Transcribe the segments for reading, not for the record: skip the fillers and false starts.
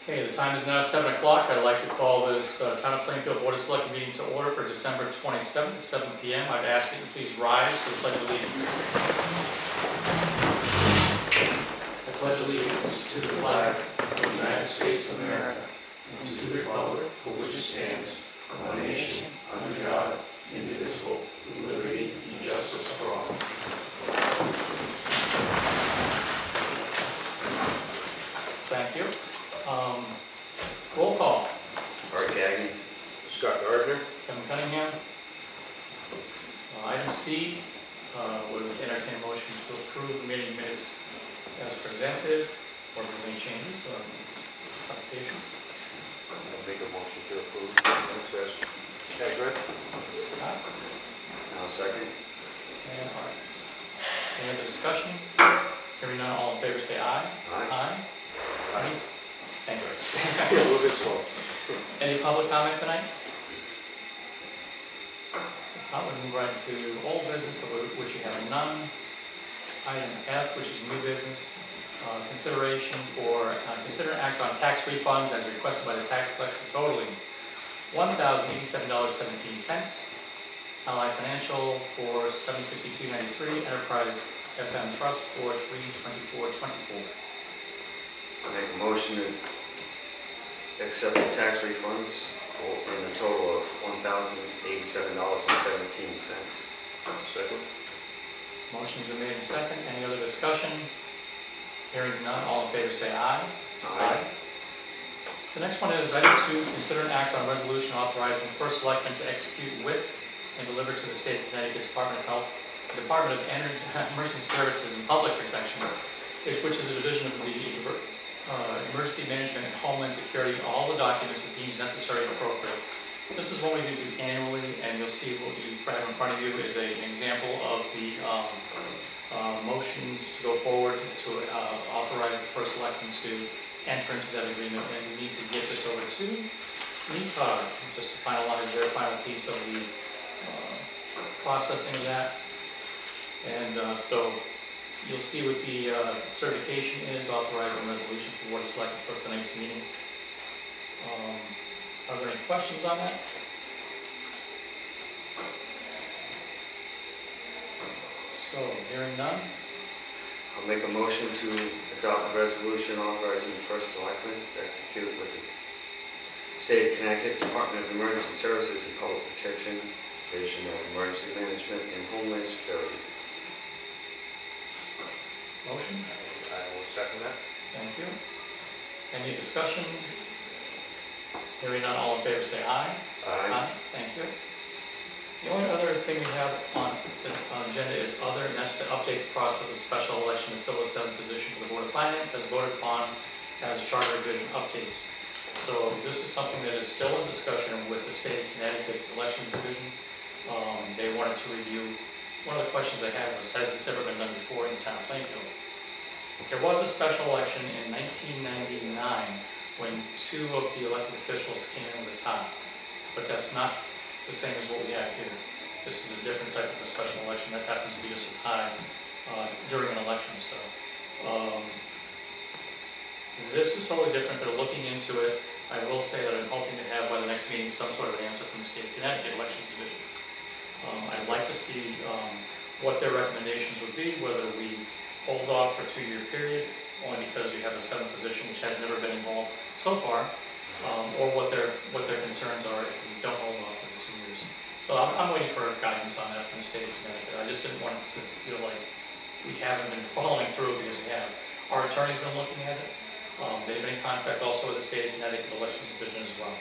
Okay, the time is now 7 o'clock. I'd like to call this Town of Plainfield Board of Selectmen meeting to order for December 27th at 7 p.m. I'd ask that you please rise for the Pledge of Allegiance. I pledge allegiance to the flag of the United States of America and to the republic for which it stands, one nation, under God, indivisible, with liberty and justice for all. Thank you. Roll call. Art Gagnon. Scott Gardner. Kevin Cunningham. Item C, would entertain a motion to approve the meeting minutes as presented, or if there's any changes or applications. I'll make a motion to approve. As read. Scott I'll second. and Art. Any other discussion? Hearing none, all in favor say aye. Aye. Aye. Thank you. Yeah, a little bit slow. Any public comment tonight? If not, we'll move right to old business, of which you have none. Item F, which is new business. Consider and act on tax refunds as requested by the tax collector totaling $1,087.17. Ally Financial for $762.93. Enterprise FM Trust for $324.24. I make a motion to accept the tax refunds in the total of $1,087.17. Second. Motion's been made in second. Any other discussion? Hearing none, all in favor say aye. Aye. The next one is item 2, consider an act on resolution authorizing first selectman to execute with and deliver to the State of Connecticut Department of Health, Department of Emergency Services and Public Protection, which is a division of the Emergency Management and Homeland Security, all the documents it deems necessary and appropriate. This is what we do annually, and you'll see what you have in front of you is an example of the motions to go forward to authorize the first selectman to enter into that agreement, and we need to get this over to NEPA just to finalize their final piece of the processing of that. And so you'll see what the certification is, authorizing resolution for Board of Selectmen for tonight's meeting. Are there any questions on that? So, hearing none. I'll make a motion to adopt a resolution authorizing the first selectman to execute with the State of Connecticut Department of Emergency Services and Public Protection, Division of Emergency Management and Homeland Security. Motion? I will second that. Thank you. Any discussion? Hearing none, all in favor say aye. Aye. Thank you. The only other thing we have on the agenda is other, and that's to update the process of the special election to fill the 7th position for the Board of Finance as voted upon as Charter Revision updates. So this is something that is still in discussion with the State of Connecticut's Elections Division. They wanted to review. One of the questions I had was, has this ever been done before in the Town of Plainfield? There was a special election in 1999 when 2 of the elected officials came in the top, but that's not the same as what we have here. This is a different type of a special election that happens to be just a tie during an election. So this is totally different. They're looking into it. I will say that I'm hoping to have by the next meeting some sort of an answer from the State of Connecticut Elections Division. I'd like to see what their recommendations would be, whether we hold off for a 2-year period, only because you have a 7th position which has never been involved so far, or what their concerns are if we don't hold off for 2 years. So I'm waiting for guidance on that from the State of Connecticut. I just didn't want to feel like we haven't been following through, because we have. Our attorney's been looking at it. They've been in contact also with the State of Connecticut Elections Division as well.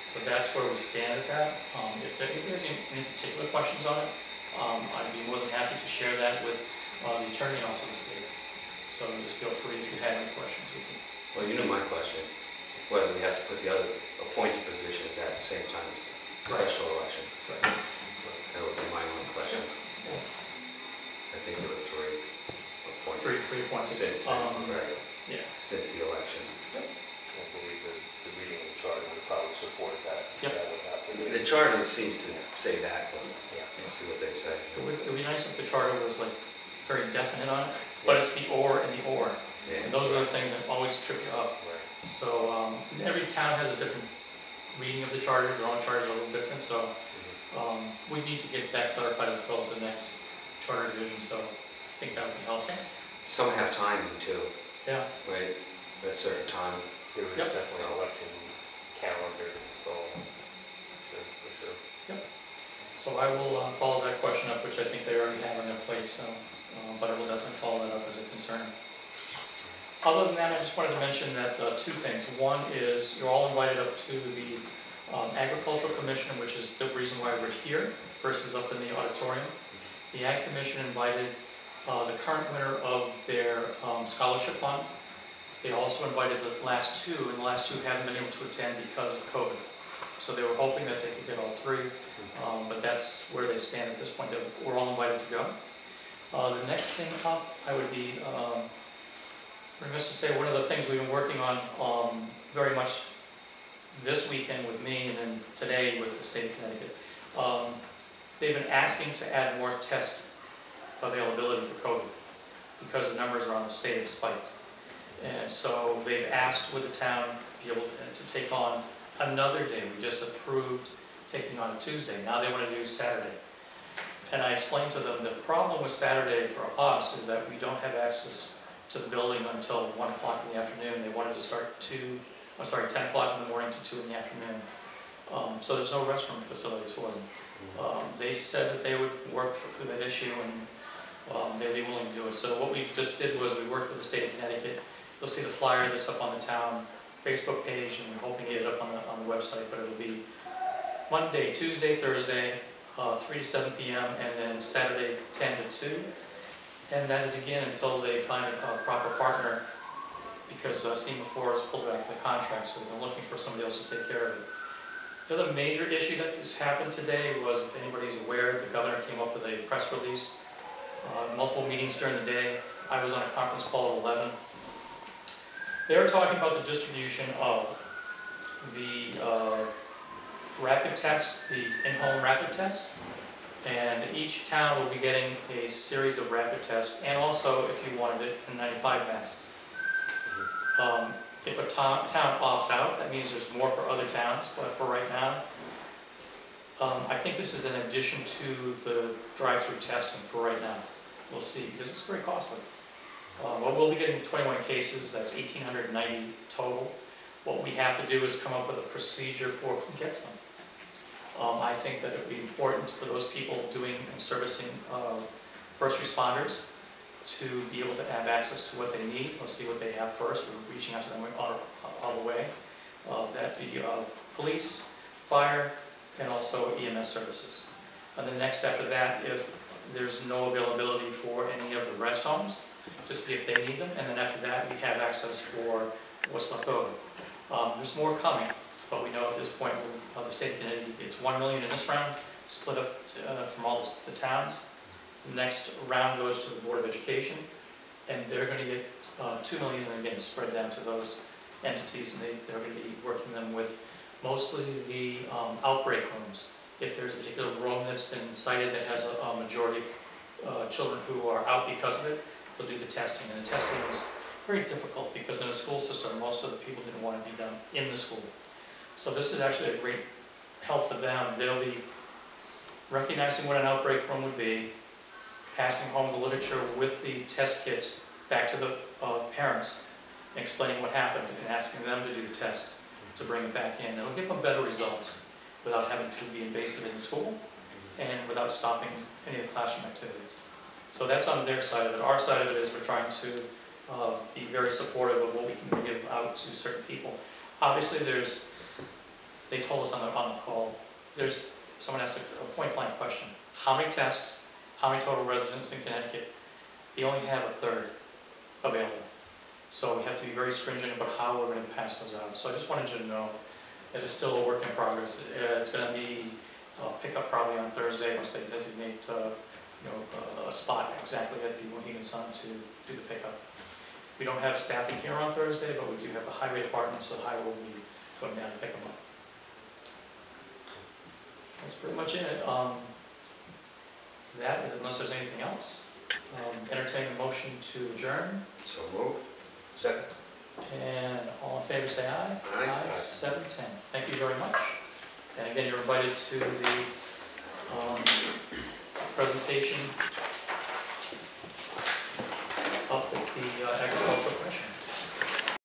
So that's where we stand at that. If there's any particular questions on it, I'd be more than happy to share that with the attorney and also the state. So just feel free if you have any questions. Well, you know my question, whether we have to put the other appointed positions at the same time as the special election. Right. That would be my only question. Yeah. I think there were 3 appointed. Three appointed. Since then, right? Yeah. Since the election. I believe that the reading of the charter would probably support that. Yep. That would happen. The charter seems to say that, but Yeah. we'll see what they say. It would be nice if the charter was like very definite on it, but it's the or and the or. And those are the things that always trip you up. Right. So every town has a different reading of the charters, their own charters are a little different, so we need to get that clarified as well as the next charter division, so I think that would be helpful. Some have timing too, Yeah, right? At a certain time. There is Yep. definitely So- an election calendar, so, for sure. so I will follow that question up, which I think they already have on their plate, so, but I will definitely follow that up as a concern. Other than that, I just wanted to mention that two things. One is you're all invited up to the Agricultural Commission, which is the reason why we're here versus up in the auditorium. The Ag Commission invited the current winner of their scholarship fund. They also invited the last two, and the last two haven't been able to attend because of COVID. So they were hoping that they could get all three, but that's where they stand at this point. We're all invited to go. The next thing up, I would be remiss to say one of the things we've been working on very much this weekend with me and then today with the state of Connecticut. They've been asking to add more test availability for COVID because the numbers around the state have spiked. And so they've asked would the town be able to take on another day. We just approved taking on a Tuesday. Now they want to do Saturday. And I explained to them the problem with Saturday for us is that we don't have access to the building until 1 o'clock in the afternoon. They wanted to start 10 o'clock in the morning to 2 in the afternoon. So there's no restroom facilities for them. They said that they would work through that issue and they'd be willing to do it. So what we just did was we worked with the state of Connecticut. You'll see the flyer that's up on the town Facebook page, and we're hoping to get it up on the website, but it'll be Monday, Tuesday, Thursday, 3 to 7 p.m., and then Saturday, 10 to 2. And that is again until they find a proper partner, because SEMA4 has pulled back the contract, so they're looking for somebody else to take care of it. The other major issue that has happened today was, if anybody's aware, the governor came up with a press release, multiple meetings during the day. I was on a conference call at 11. They were talking about the distribution of the rapid tests, the in-home rapid tests, and each town will be getting a series of rapid tests, and also, if you wanted it, N95 masks. If a town opts out, that means there's more for other towns, but for right now, I think this is in addition to the drive-through testing for right now. We'll see, because it's very costly. Well, we'll be getting 21 cases, that's 1,890 total. What we have to do is come up with a procedure for who gets them. I think that it would be important for those people doing and servicing first responders to be able to have access to what they need. Let's see what they have first. We're reaching out to them all the way. That the police, fire, and also EMS services. And then next after that, if there's no availability for any of the rest homes, to see if they need them. And then after that, we have access for what's left over. There's more coming, but we know at this point, the state of Connecticut gets $1 million in this round, split up from all the towns. The next round goes to the Board of Education, and they're going to get $2 million, and again, spread down to those entities, and they're going to be working them with mostly the outbreak rooms. If there's a particular room that's been cited that has a majority of children who are out because of it, they'll do the testing, and the testing is very difficult because in a school system, most of the people didn't want to be done in the school. So this is actually a great help for them. They'll be recognizing what an outbreak room would be, passing home the literature with the test kits back to the parents, and explaining what happened and asking them to do the test to bring it back in. It'll give them better results without having to be invasive in the school and without stopping any of the classroom activities. So that's on their side of it. Our side of it is we're trying to be very supportive of what we can give out to certain people. Obviously they told us on the call, someone asked a point-blank question. How many tests, how many total residents in Connecticut? They only have a third available. So we have to be very stringent about how we're going to pass those out. So I just wanted you to know that it's still a work in progress. It's going to be pick up probably on Thursday once they designate a spot exactly at the Mohegan Sun to do the pickup. We don't have staffing here on Thursday, but we do have the highway department, so the highway will be going down to pick them up. That's pretty much it. Unless there's anything else. Entertain a motion to adjourn. So moved. Second. And all in favor, say aye. Aye. 7:10. Thank you very much. And again, you're invited to the presentation